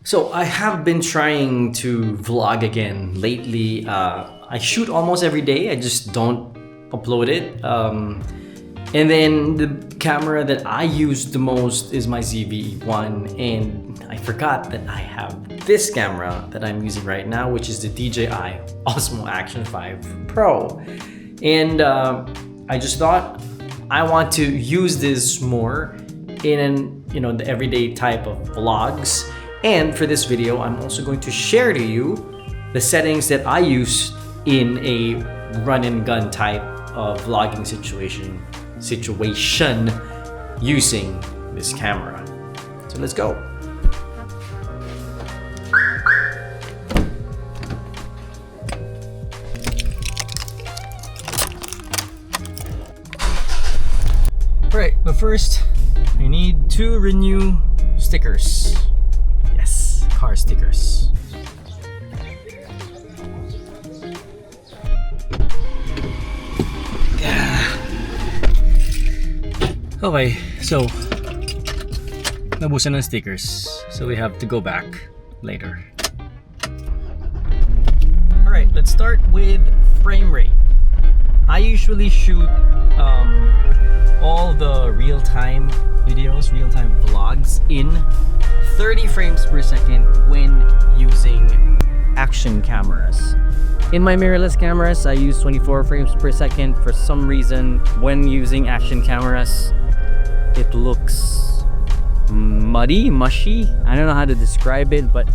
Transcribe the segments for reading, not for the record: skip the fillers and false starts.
So I have been trying to vlog again lately. I shoot almost every day, I just don't upload it. And then the camera that I use the most is my ZV-E1, and I forgot that I have this camera that I'm using right now, which is the DJI Osmo Action 5 Pro. And I just thought I want to use this more in the everyday type of vlogs. And for this video, I'm also going to share to you the settings that I use in a run and gun type of vlogging situation using this camera. So let's go. Alright, but first I need to renew stickers. Yes, car stickers. Okay, so nabusan ng stickers, so we have to go back later. Alright, let's start with frame rate. I usually shoot all the real-time videos, real-time vlogs in 30 frames per second when using action cameras. In my mirrorless cameras, I use 24 frames per second. For some reason, when using action cameras, it looks mushy. I don't know how to describe it, but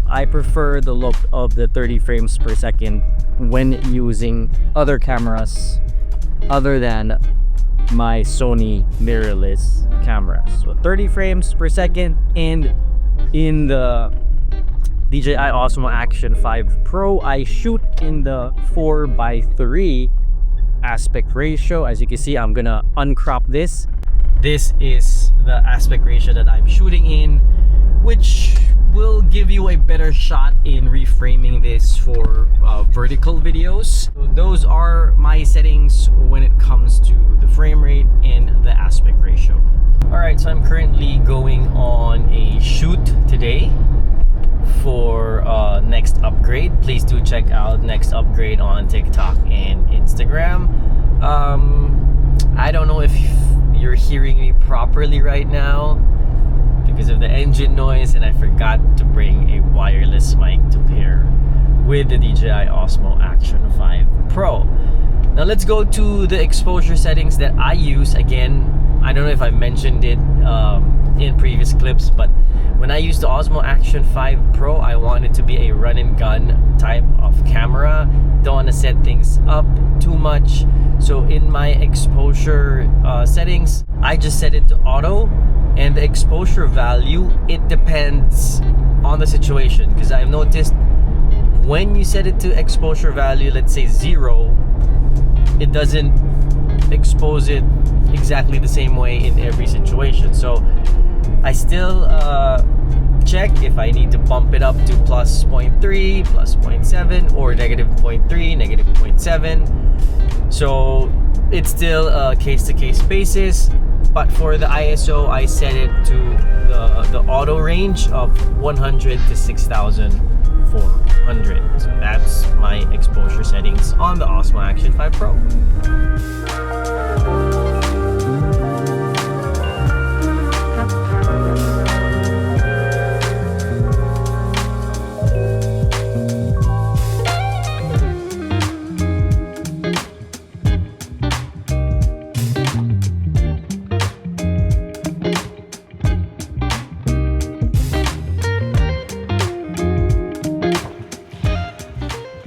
I prefer the look of the 30 frames per second when using other cameras other than my Sony mirrorless camera. So 30 frames per second, and in the DJI Osmo Action 5 Pro, I shoot in the 4:3 aspect ratio. As you can see, I'm gonna uncrop this. This is the aspect ratio that I'm shooting in, which will give you a better shot in reframing this for vertical videos. So those are my settings when it comes to the frame rate and the aspect ratio. Alright, so I'm currently going on a shoot today for Next Upgrade. Please do check out Next Upgrade on TikTok and Instagram. I don't know if you're hearing me properly right now because of the engine noise, and I forgot to bring a wireless mic to pair with the DJI Osmo Action 5 Pro. Now let's go to the exposure settings that I use. Again, I don't know if I mentioned it in previous clips, but when I use the Osmo Action 5 Pro, I want it to be a run and gun type of camera. Don't want to set things up too much. So in my exposure settings, I just set it to auto, and the exposure value, it depends on the situation, because I've noticed when you set it to exposure value, let's say 0, it doesn't expose it exactly the same way in every situation. So I still check if I need to bump it up to plus 0.3, plus 0.7, or negative 0.3, negative 0.7. So it's still a case-to-case basis. But for the ISO, I set it to the auto range of 100 to 6400. So that's my exposure settings on the Osmo Action 5 Pro.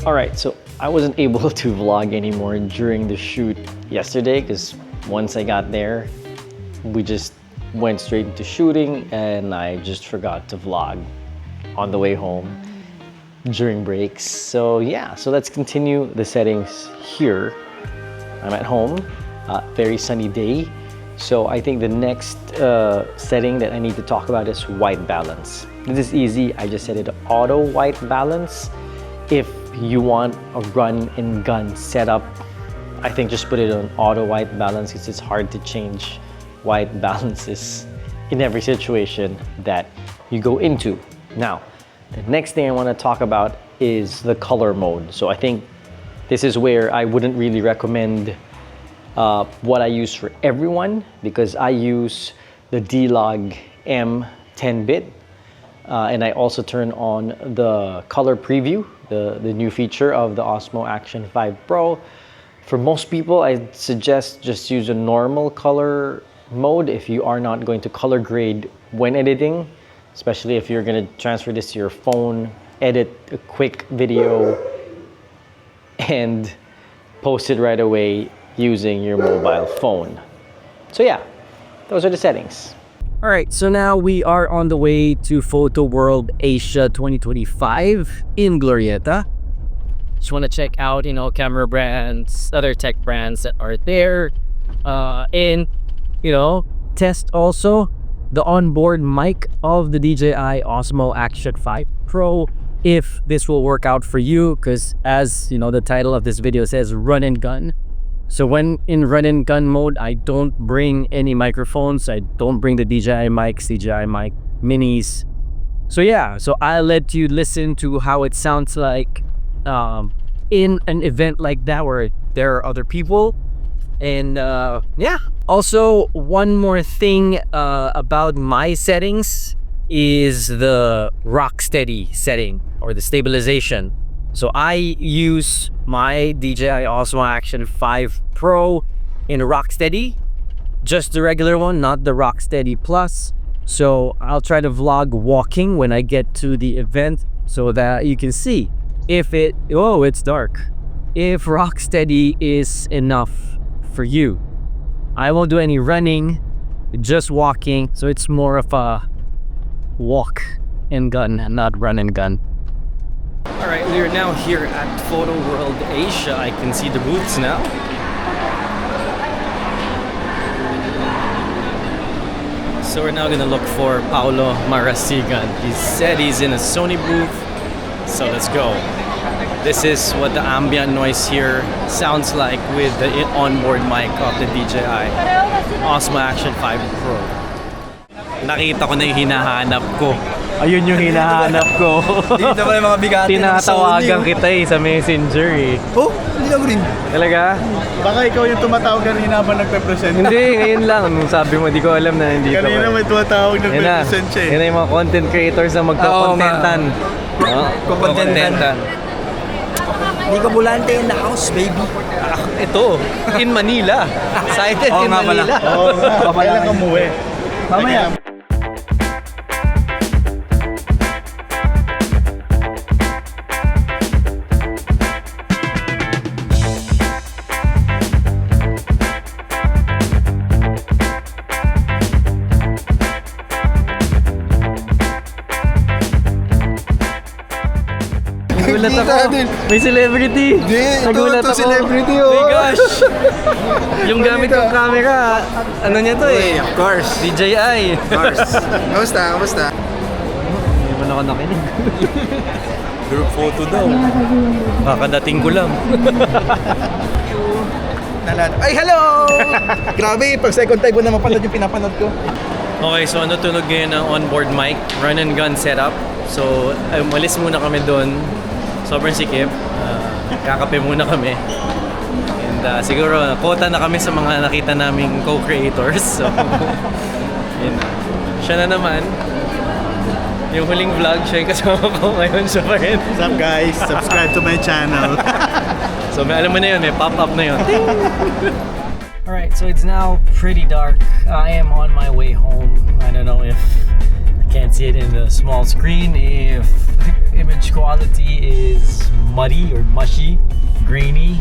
Alright, so I wasn't able to vlog anymore during the shoot yesterday because once I got there, we just went straight into shooting, and I just forgot to vlog on the way home during breaks. So yeah, so let's continue the settings here. I'm at home, very sunny day. So I think the next setting that I need to talk about is white balance. This is easy. I just set it to auto white balance. If you want a run and gun setup, I think just put it on auto white balance because it's hard to change white balances in every situation that you go into. Now, the next thing I want to talk about is the color mode. So I think this is where I wouldn't really recommend what I use for everyone, because I use the D-Log M 10-bit and I also turn on the color preview, the new feature of the Osmo Action 5 Pro. For most people, I suggest just use a normal color mode if you are not going to color grade when editing, especially if you're going to transfer this to your phone, edit a quick video, and post it right away using your mobile phone. So yeah, those are the settings. All right, so now we are on the way to Photo World Asia 2025 in Glorieta. Just want to check out, camera brands, other tech brands that are there, and test also the onboard mic of the DJI Osmo Action 5 Pro, if this will work out for you, because as the title of this video says, run and gun. So when in run and gun mode, I don't bring any microphones. I don't bring the DJI mics, DJI Mic Minis. So yeah, so I'll let you listen to how it sounds like in an event like that where there are other people. And yeah, also one more thing about my settings is the rock steady setting, or the stabilization. So I use my DJI Osmo Action 5 Pro in rock steady, just the regular one, not the rock steady plus. So I'll try to vlog walking when I get to the event so that you can see if it's dark, if rock steady is enough for you. I won't do any running, just walking, so it's more of a walk and gun and not run and gun. All right, we are now here at Photo World Asia. I can see the booths now. So we're now gonna look for Paulo Marasigan. He said he's in a Sony booth, so let's go. This is what the ambient noise here sounds like with the onboard mic of the DJI Osmo Action 5 Pro. Nakita ko na yung hinahanap ko. Ayun yung hinahanap ko. Dito pa yung mga bigati. Tinatawagan kita sa Messenger eh. Oh, hindi ako rin. Talaga? Baka ikaw yung tumatawag kanina habang nagpe-present. Hindi, ngayon lang. Nung sabi mo, di ko alam na hindi ka. Kanina may tumatawag nagpe-present siya eh. Yan na yung mga content creators na magkakontentan. Kukontentan. Hindi ka bulante in the house, baby. Ito, in Manila. Excited in Manila. Oo nga, kailan ka umuwi? Mamaya. Nagulat ako. May celebrity. Nagulat ako. Celebrity, oh my gosh. Yung gamit kong camera, ano niya to eh? Of course. DJI. Of course. Kamusta? Hindi mo na ako nakinig. Group photo daw. Kakadating ko lang. Ay, hello! Grabe, pag second time ko na mapanood yung pinapanood ko. Okay, so ano tunog ngayon ng onboard mic, run and gun setup. So, umalis muna kami doon. Sobrang sikip. Kakape muna kami. And siguro, quota na kami sa mga nakita naming co-creators. So, yun. Siya na naman. Yung huling vlog, siya yung kasama ko ngayon. Siya pa rin. What's up guys? Subscribe to my channel. So, alam mo na yun, may pop-up na yun. Alright, so it's now pretty dark. I am on my way home. I don't know if I can't see it in the small screen, if image quality is muddy or mushy, grainy.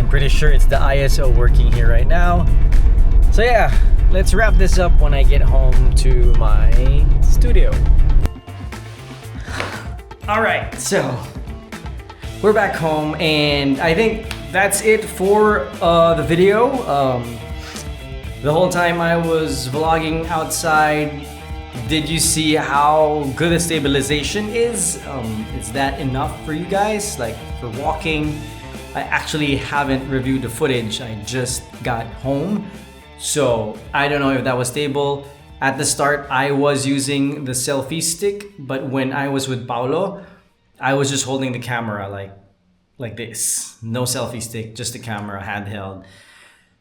I'm pretty sure it's the ISO working here right now. So yeah, let's wrap this up when I get home to my studio. Alright, so we're back home and I think that's it for the video. The whole time I was vlogging outside, did you see how good the stabilization is? Is that enough for you guys? Like for walking, I actually haven't reviewed the footage. I just got home, so I don't know if that was stable. At the start, I was using the selfie stick, but when I was with Paolo, I was just holding the camera like this. No selfie stick, just the camera handheld.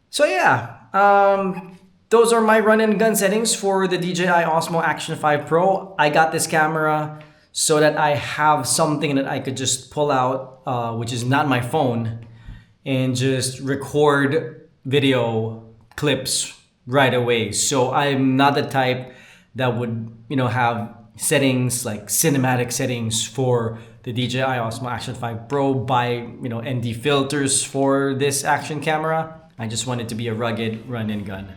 So yeah, those are my run and gun settings for the DJI Osmo Action 5 Pro. I got this camera so that I have something that I could just pull out, which is not my phone, and just record video clips right away. So I'm not the type that would, have settings like cinematic settings for the DJI Osmo Action 5 Pro, buy, ND filters for this action camera. I just want it to be a rugged run and gun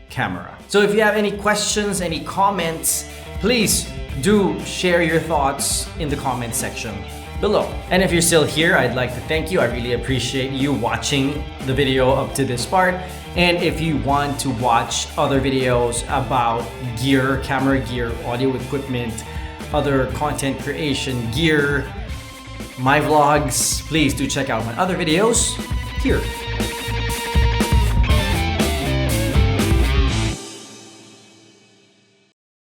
camera. So if you have any questions, any comments, please do share your thoughts in the comment section below. And if you're still here, I'd like to thank you. I really appreciate you watching the video up to this part. And if you want to watch other videos about gear, camera gear, audio equipment, other content creation gear, my vlogs, please do check out my other videos here.